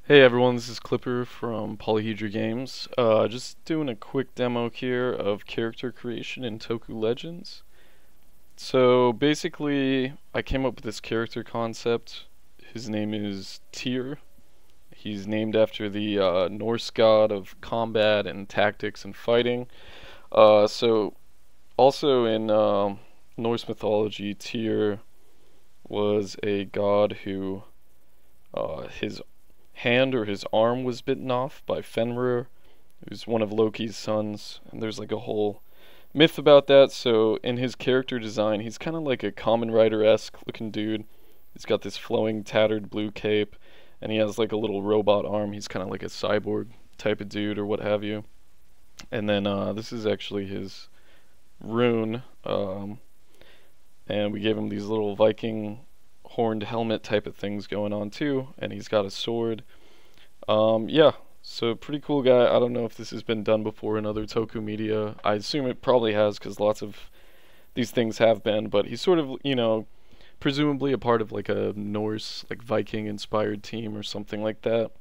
Hey everyone, this is Clipper from Polyhedra Games. Just doing a quick demo here of character creation in Toku Legends. So basically, I came up with this character concept. His name is Tyr. He's named after the Norse god of combat and tactics and fighting. So also in Norse mythology, Tyr was a god who his hand or his arm was bitten off by Fenrir, who's one of Loki's sons, and there's like a whole myth about that. So in his character design, he's kind of like a Kamen Rider-esque looking dude. He's got this flowing, tattered blue cape, and he has like a little robot arm. He's kind of like a cyborg type of dude or what have you. And then this is actually his rune, and we gave him these little Viking horned helmet type of things going on too, and he's got a sword. Yeah, so pretty cool guy. I don't know if this has been done before in other Toku media. I assume it probably has because lots of these things have been, but he's sort of, presumably a part of like a Norse, like Viking inspired team or something like that.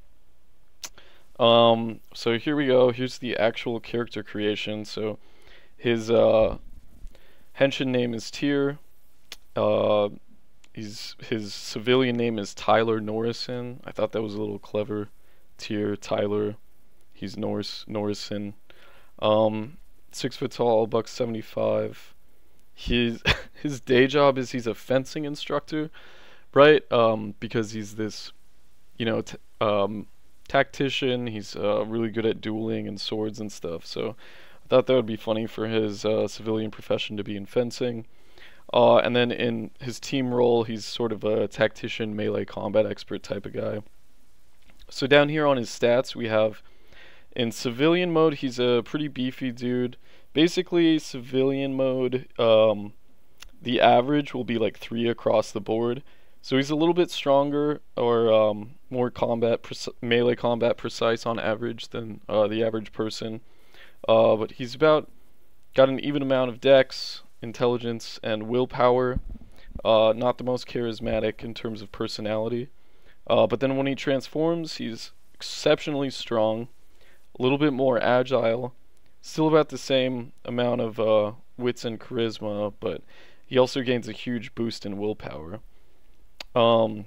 So here we go. Here's the actual character creation. So his henshin name is Tyr. His civilian name is Tyler Norrison. I thought that was a little clever. Tyr, Tyler. He's Norrison. 6 foot tall, $175. His day job is he's a fencing instructor, right? Because he's this, tactician. He's really good at dueling and swords and stuff. So I thought that would be funny for his civilian profession to be in fencing. And then in his team role, he's sort of a tactician, melee combat expert type of guy. So down here on his stats, we have in civilian mode, he's a pretty beefy dude. Basically, civilian mode, the average will be like 3 across the board. So he's a little bit stronger or more melee combat precise on average than the average person. But he's got an even amount of dex, intelligence, and willpower. Not the most charismatic in terms of personality. But then when he transforms, he's exceptionally strong, a little bit more agile, still about the same amount of wits and charisma, but he also gains a huge boost in willpower. So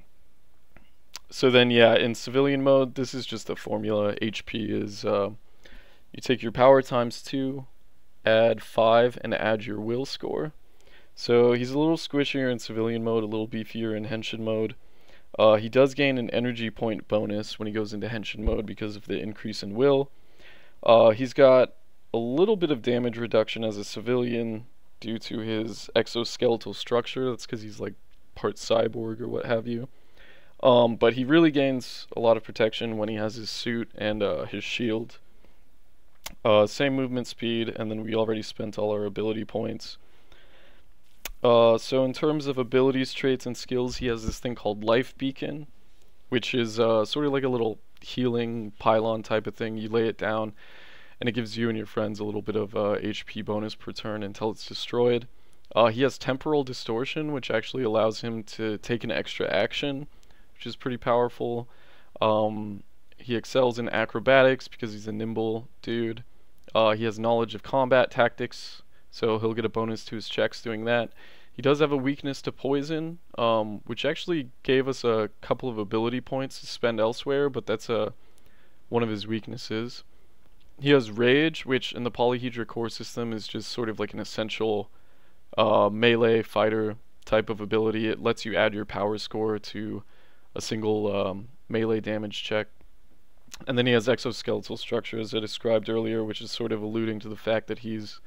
then, yeah, in civilian mode, this is just a formula. HP is you take your power times 2, add 5, and add your will score. So he's a little squishier in civilian mode, a little beefier in henshin mode. He does gain an energy point bonus when he goes into henshin mode because of the increase in will. He's got a little bit of damage reduction as a civilian due to his exoskeletal structure. That's because he's like part cyborg or what have you. But he really gains a lot of protection when he has his suit and his shield. Same movement speed, and then we already spent all our ability points. So in terms of abilities, traits, and skills, he has this thing called Life Beacon, which is sort of like a little healing pylon type of thing. You lay it down, and it gives you and your friends a little bit of HP bonus per turn until it's destroyed. He has Temporal Distortion, which actually allows him to take an extra action, which is pretty powerful. He excels in acrobatics because he's a nimble dude. He has knowledge of combat tactics, so he'll get a bonus to his checks doing that. He does have a weakness to poison, which actually gave us a couple of ability points to spend elsewhere, but that's one of his weaknesses. He has Rage, which in the Polyhedra core system is just sort of like an essential melee fighter type of ability. It lets you add your power score to a single melee damage check. And then he has exoskeletal structure, as I described earlier, which is sort of alluding to the fact that he's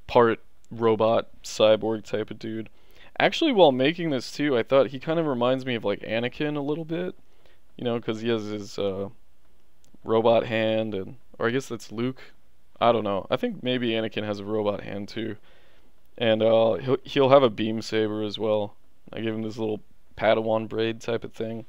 part robot cyborg type of dude. Actually, while making this too, I thought he kind of reminds me of like Anakin a little bit, because he has his robot hand, or I guess that's Luke. I don't know. I think maybe Anakin has a robot hand too, and he'll have a beam saber as well. I gave him this little Padawan braid type of thing.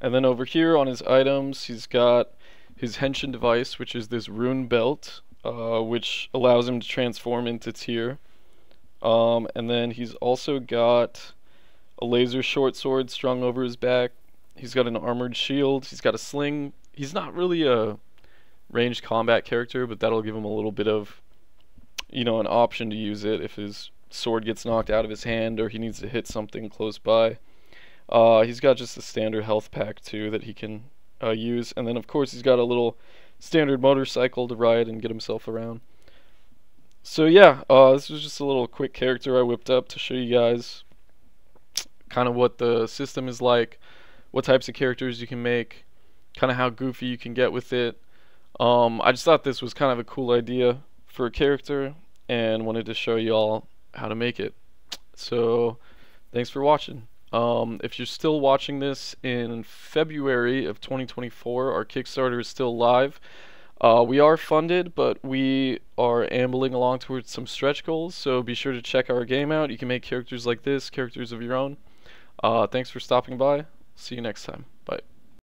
And then over here on his items, he's got his henshin device, which is this rune belt, which allows him to transform into Tyr. And then he's also got a laser short sword strung over his back. He's got an armored shield. He's got a sling. He's not really a ranged combat character, but that'll give him a little bit of, an option to use it if his sword gets knocked out of his hand or he needs to hit something close by. He's got just a standard health pack too that he can use, and then of course he's got a little standard motorcycle to ride and get himself around. So yeah, this was just a little quick character I whipped up to show you guys kind of what the system is like, what types of characters you can make, kind of how goofy you can get with it. I just thought this was kind of a cool idea for a character and wanted to show you all how to make it. So thanks for watching. If you're still watching this in February of 2024, our Kickstarter is still live. We are funded, but we are ambling along towards some stretch goals, so be sure to check our game out. You can make characters like this, characters of your own. Thanks for stopping by. See you next time.